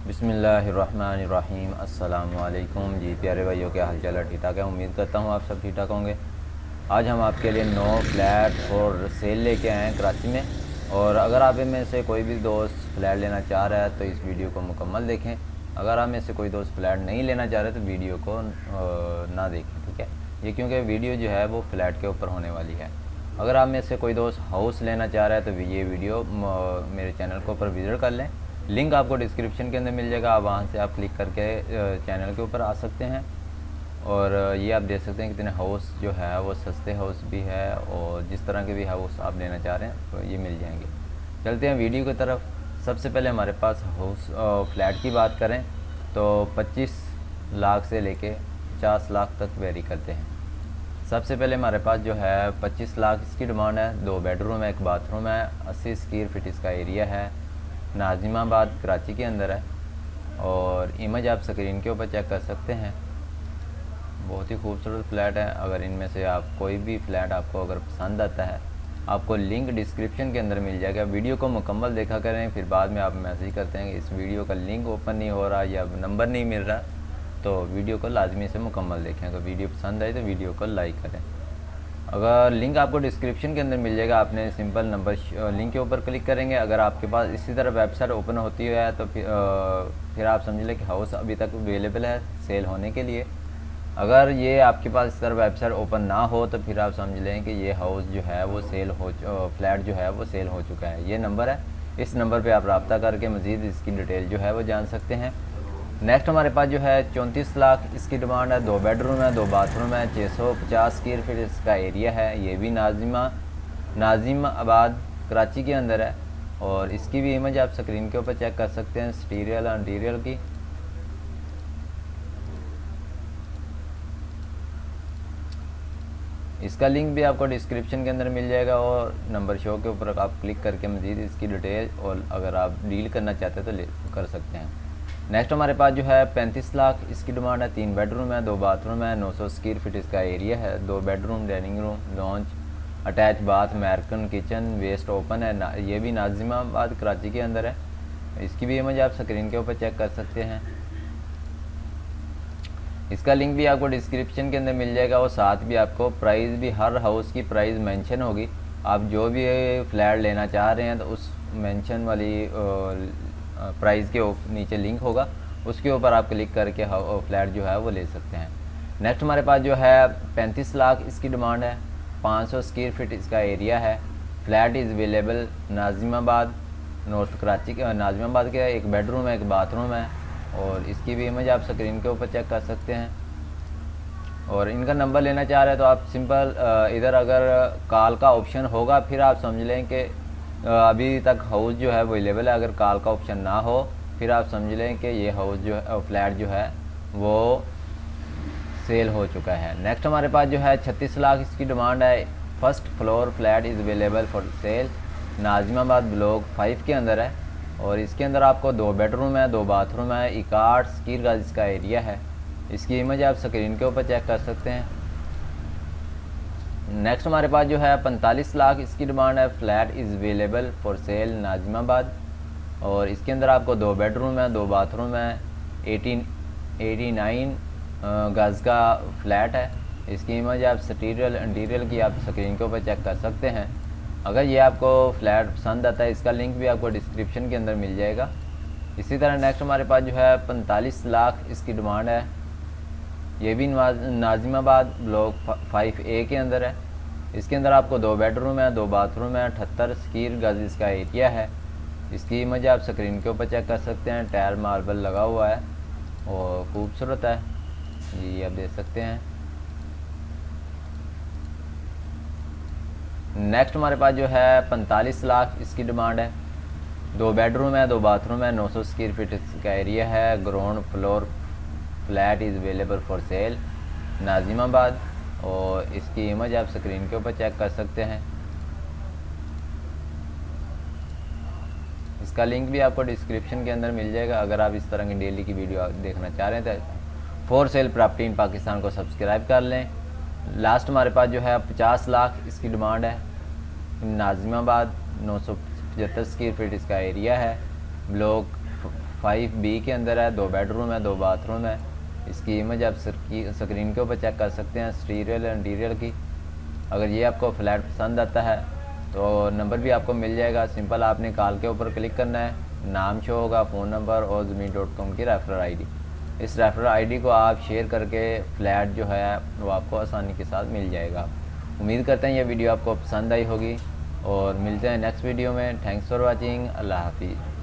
बिस्मिल्लाहिर्रहमानिर्रहीम। अस्सलामु अलैकुम जी प्यारे भाइयों, क्या हाल चाल है? ठीक ठाक है, उम्मीद करता हूँ आप सब ठीक ठाक होंगे। आज हम आपके लिए 9 फ्लैट और सेल लेके आए हैं कराची में। और अगर आप में से कोई भी दोस्त फ्लैट लेना चाह रहा है तो इस वीडियो को मुकम्मल देखें। अगर आप में से कोई दोस्त फ्लैट नहीं लेना चाह रहे तो वीडियो को ना देखें, ठीक है। ये क्योंकि वीडियो जो है वो फ्लैट के ऊपर होने वाली है। अगर आप में से कोई दोस्त हाउस लेना चाह रहा है तो ये वीडियो मेरे चैनल के ऊपर विज़िट कर लें। लिंक आपको डिस्क्रिप्शन के अंदर मिल जाएगा, आप वहाँ से आप क्लिक करके चैनल के ऊपर आ सकते हैं। और ये आप देख सकते हैं कितने हाउस जो है वो सस्ते हाउस भी है, और जिस तरह के भी हाउस आप लेना चाह रहे हैं तो ये मिल जाएंगे। चलते हैं वीडियो की तरफ। सबसे पहले हमारे पास हाउस फ्लैट की बात करें तो 25 लाख से लेके 50 लाख तक वेरी करते हैं। सबसे पहले हमारे पास जो है 25 लाख इसकी डिमांड है। 2 बेडरूम है, 1 बाथरूम है, 80 स्क्वायर फीट इसका एरिया है, नाजिमाबाद कराची के अंदर है। और इमेज आप स्क्रीन के ऊपर चेक कर सकते हैं। बहुत ही खूबसूरत फ्लैट है। अगर इनमें से आप कोई भी फ्लैट आपको अगर पसंद आता है, आपको लिंक डिस्क्रिप्शन के अंदर मिल जाएगा। वीडियो को मुकम्मल देखा करें, फिर बाद में आप मैसेज करते हैं कि इस वीडियो का लिंक ओपन नहीं हो रहा या नंबर नहीं मिल रहा, तो वीडियो को लाजमी से मुकम्मल देखें। अगर वीडियो पसंद आए तो वीडियो को लाइक करें। अगर लिंक आपको डिस्क्रिप्शन के अंदर मिल जाएगा, आपने सिंपल नंबर लिंक के ऊपर क्लिक करेंगे। अगर आपके पास इसी तरह वेबसाइट ओपन होती है तो फिर आप समझ लें कि हाउस अभी तक अवेलेबल है सेल होने के लिए। अगर ये आपके पास इस तरह वेबसाइट ओपन ना हो तो फिर आप समझ लें कि ये हाउस जो है वो फ्लैट जो है वो सेल हो चुका है। ये नंबर है, इस नंबर पे आप रब्ता करके मज़ीद इसकी डिटेल जो है वो जान सकते हैं। नेक्स्ट हमारे पास जो है 34 लाख इसकी डिमांड है। 2 बेडरूम है, 2 बाथरूम है, 650 स्क्वायर फीट इसका एरिया है। ये भी नाजिमाबाद कराची के अंदर है। और इसकी भी इमेज आप स्क्रीन के ऊपर चेक कर सकते हैं, एक्सटीरियर और इंटीरियर की। इसका लिंक भी आपको डिस्क्रिप्शन के अंदर मिल जाएगा, और नंबर शो के ऊपर आप क्लिक करके मज़ीद इसकी डिटेल और अगर आप डील करना चाहते हैं तो ले कर सकते हैं। नेक्स्ट हमारे पास जो है 35 लाख इसकी डिमांड है। 3 बेडरूम है, 2 बाथरूम है, 900 स्क्वायर फीट इसका एरिया है। 2 bedroom, dining room, launch, attach bath, American kitchen, waste open है। ये भी नाजिमाबाद कराची के अंदर है। इसकी भी इमेज आप स्क्रीन के ऊपर चेक कर सकते हैं। इसका लिंक भी आपको डिस्क्रिप्शन के अंदर मिल जाएगा, और साथ भी आपको प्राइस भी, हर हाउस की प्राइस मेंशन होगी। आप जो भी फ्लैट लेना चाह रहे हैं तो उस मेंशन वाली प्राइस के नीचे लिंक होगा, उसके ऊपर आप क्लिक करके फ्लैट जो है वो ले सकते हैं। नेक्स्ट हमारे पास जो है 35 लाख इसकी डिमांड है। 500 स्क्वायर फीट इसका एरिया है। Flat is available Nazimabad, north Karachi के नाजिमाबाद के। 1 बेडरूम है, 1 बाथरूम है, और इसकी भी इमेज आप स्क्रीन के ऊपर चेक कर सकते हैं। और इनका नंबर लेना चाह रहे हैं तो आप सिंपल इधर अगर कॉल का ऑप्शन होगा फिर आप समझ लें कि अभी तक हाउस जो है वो अवेलेबल है। अगर कॉल का ऑप्शन ना हो फिर आप समझ लें कि ये हाउस जो है, फ्लैट जो है वो सेल हो चुका है। नेक्स्ट हमारे पास जो है 36 लाख इसकी डिमांड है। First floor flat is available for sale, Nazimabad block 5 के अंदर है। और इसके अंदर आपको 2 बेडरूम है, 2 बाथरूम है, 61 स्क्वायर गज इसका एरिया है। इसकी इमेज आप स्क्रीन के ऊपर चेक कर सकते हैं। नेक्स्ट हमारे पास जो है 45 लाख इसकी डिमांड है। Flat is available for sale Nazimabad. और इसके अंदर आपको 2 बेडरूम है, 2 बाथरूम है, 89 गज का फ्लैट है। इसकी इमेज आप इंटीरियर की आप स्क्रीन के ऊपर चेक कर सकते हैं। अगर ये आपको फ्लैट पसंद आता है, इसका लिंक भी आपको डिस्क्रिप्शन के अंदर मिल जाएगा। इसी तरह नेक्स्ट हमारे पास जो है 45 लाख इसकी डिमांड है। ये भी नाजिमाबाद ब्लॉक 5A के अंदर है। इसके अंदर आपको 2 बेडरूम है, 2 बाथरूम है, 78 स्क्वायर गज इसका एरिया है। इसकी इमेज आप स्क्रीन के ऊपर चेक कर सकते हैं। टायर मार्बल लगा हुआ है और खूबसूरत है, जी आप देख सकते हैं। नेक्स्ट हमारे पास जो है 45 लाख इसकी डिमांड है। 2 बेडरूम है, 2 बाथरूम है, 900 स्क्वायर फीट इसका एरिया है। Ground floor flat is available for sale Nazimabad. और इसकी इमेज आप स्क्रीन के ऊपर चेक कर सकते हैं। इसका लिंक भी आपको डिस्क्रिप्शन के अंदर मिल जाएगा। अगर आप इस तरह की डेली की वीडियो देखना चाह रहे हैं तो for sale property in Pakistan को सब्सक्राइब कर लें। लास्ट हमारे पास जो है 50 लाख इसकी डिमांड है। नाजिमाबाद 975 स्क्वायर फीट इसका एरिया है। ब्लॉक 5B के अंदर है, 2 बेडरूम है, 2 बाथरूम है। इसकी इमेज आप स्क्रीन के ऊपर चेक कर सकते हैं, एक्सटीरियर इंटीरियर की। अगर ये आपको फ्लैट पसंद आता है तो नंबर भी आपको मिल जाएगा। सिंपल आपने कॉल के ऊपर क्लिक करना है, नाम शो होगा, फ़ोन नंबर और ज़मीन.com की रेफरल आईडी। इस रेफरल आईडी को आप शेयर करके फ़्लैट जो है वो आपको आसानी के साथ मिल जाएगा। उम्मीद करते हैं ये वीडियो आपको पसंद आई होगी और मिलते हैं नेक्स्ट वीडियो में। Thanks for watching. अल्लाह हाफिज़।